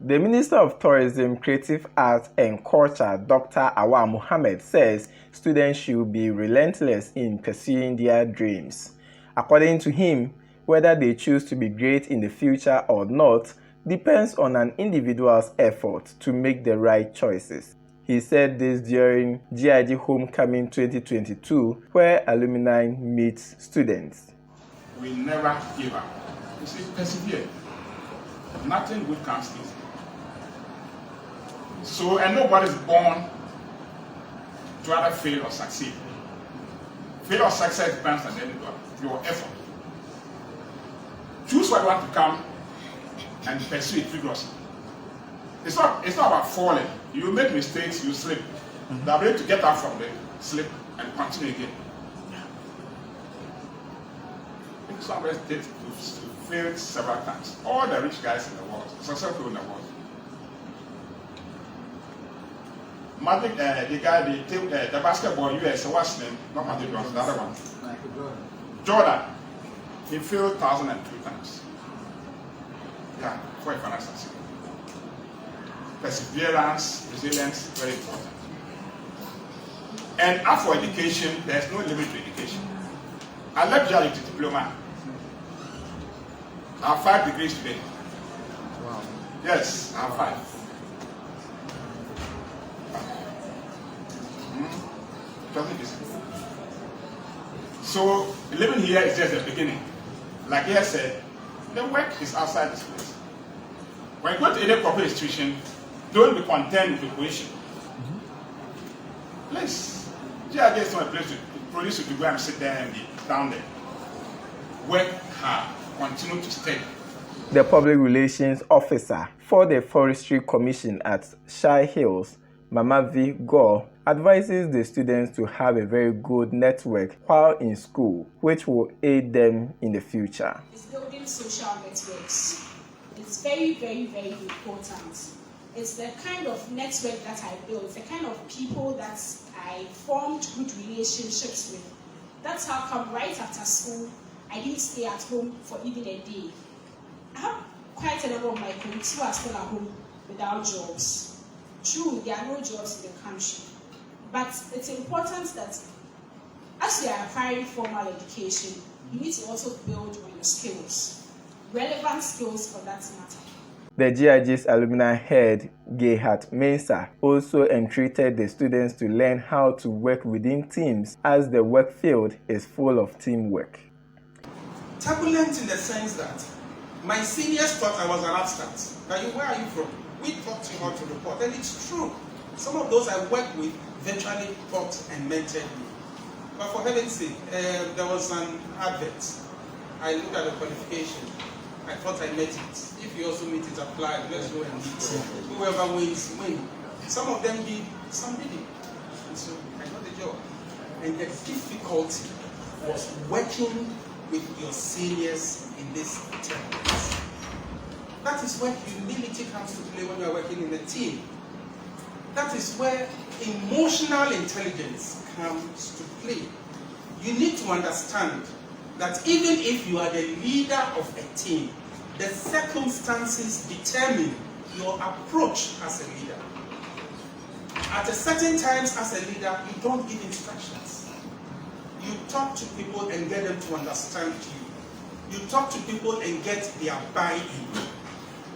The Minister of Tourism, Creative Arts and Culture, Dr. Awal Mohammed, says students should be relentless in pursuing their dreams. According to him, whether they choose to be great in the future or not depends on an individual's effort to make the right choices. He said this during GIJ Homecoming 2022, where alumni meet students. We never give up. You see, persevere. Nothing good comes easy. So, and nobody's born to either fail or succeed. Fail or success depends on your effort. Choose what you want to come and pursue it vigorously. It's not about falling. You make mistakes, you slip. The ability to get up from the slip and continue again. Somebody did failed several times. All the rich guys in the world, successful people in the world. Magic, the guy, the basketball US, what's his name? Not Magic Johnson, the other one. Jordan. He failed 1,002 times. Yeah, before he finally succeeded. Perseverance, resilience, very important. And as for education, there's no limit to education. I left GIJ with a diploma. I have 5 degrees today. Wow. Yes, I have 5. So living here is just the beginning. Like he said, the work is outside this place. When you go to any corporate institution, don't be content with the position. Please, GIJ is not a place to produce you to go and sit there and be down there. Work hard, continue to study. The public relations officer for the Forestry Commission at Shai Hills, Mamavi Goh, advises the students to have a very good network while in school, which will aid them in the future. It's building social networks. It's very, very, very important. It's the kind of network that I built, the kind of people that I formed good relationships with. That's how come right after school, I didn't stay at home for even a day. I have quite a number of my colleagues who are still at home without jobs. True, there are no jobs in the country. But it's important that as you are acquiring formal education, you need to also build on your skills, relevant skills for that matter. The GIJ's alumni head, Gayheart Mensah, also entreated the students to learn how to work within teams as the work field is full of teamwork. Turbulent in the sense that my seniors thought I was an upstart. Where are you from? We taught you how to report, and it's true. Some of those I worked with virtually taught and mentored me. But for heaven's sake, there was an advert. I looked at the qualification. I thought I met it. If you also meet it, apply. Let's go and meet. Whoever wins, win. Some of them did, some didn't. And so I got the job. And the difficulty was working with your seniors in this terms. That is where humility comes to play when you are working in a team. That is where emotional intelligence comes to play. You need to understand that even if you are the leader of a team, the circumstances determine your approach as a leader. At a certain times as a leader, you don't give instructions. You talk to people and get them to understand you. You talk to people and get their buy-in.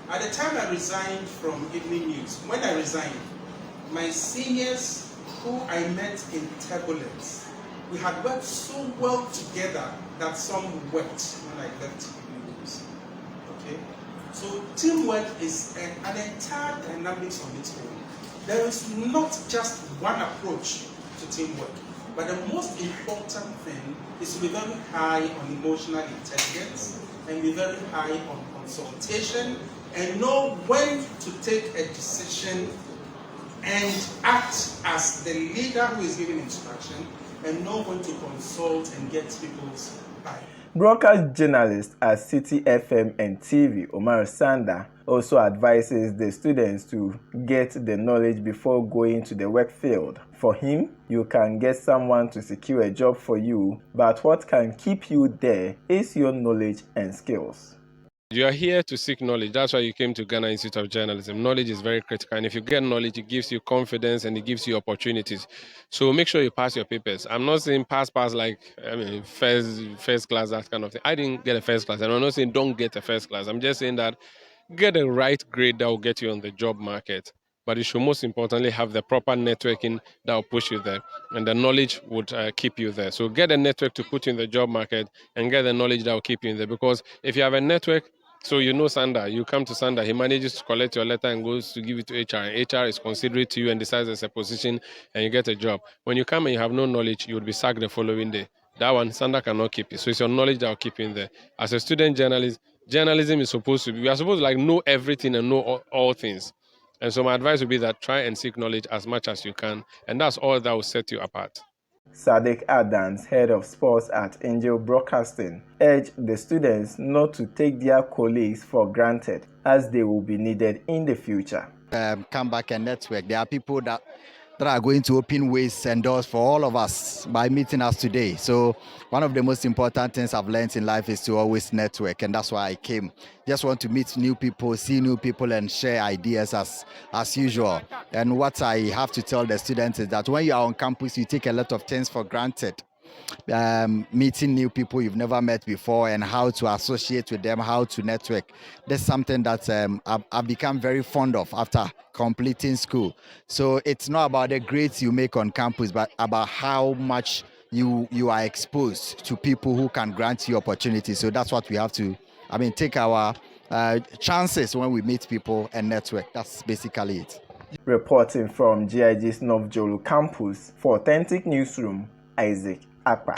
At the time I resigned from Evening News, when I resigned, my seniors who I met in turbulence, we had worked so well together that some wept when I left Evening News. Okay? So teamwork is an entire dynamics on its own. There is not just one approach to teamwork, but the most important thing is to be very high on emotional intelligence and be very high on consultation and know when to take a decision and act as the leader who is giving instruction and know when to consult and get people's buy. Broadcast journalist at Citi FM and TV, Umaru Sanda, also advises the students to get the knowledge before going to the work field. For him, you can get someone to secure a job for you, but what can keep you there is your knowledge and skills. You are here to seek knowledge. That's why you came to Ghana Institute of Journalism. Knowledge is very critical. And if you get knowledge, it gives you confidence and it gives you opportunities. So make sure you pass your papers. I'm not saying pass like, first class, that kind of thing. I didn't get a first class. And I'm not saying don't get a first class. I'm just saying that get the right grade that will get you on the job market. But you should most importantly have the proper networking that will push you there. And the knowledge would keep you there. So get a network to put you in the job market and get the knowledge that will keep you in there. Because if you have a network, so you know Sanda, you come to Sanda, he manages to collect your letter and goes to give it to HR. And HR is considerate to you and decides there's a position and you get a job. When you come and you have no knowledge, you would be sacked the following day. That one, Sanda cannot keep you. So it's your knowledge that will keep you in there. As a student journalist, journalism is supposed to be, we are supposed to like know everything and know all things. And so my advice would be that try and seek knowledge as much as you can. And that's all that will set you apart. Sadiq Adams, head of sports at Angel Broadcasting, urged the students not to take their colleagues for granted as they will be needed in the future. Come back and network. There are people that are going to open ways and doors for all of us by meeting us today. So one of the most important things I've learned in life is to always network, and that's why I came. Just want to meet new people, see new people, and share ideas as usual. And what I have to tell the students is that when you are on campus, you take a lot of things for granted. Meeting new people you've never met before and how to associate with them, how to network. That's something that I've become very fond of after completing school. So it's not about the grades you make on campus, but about how much you are exposed to people who can grant you opportunities. So that's what we have to, take our chances when we meet people and network. That's basically it. Reporting from GIJ's North Jolu campus for Authentic Newsroom, Isaac Akpa.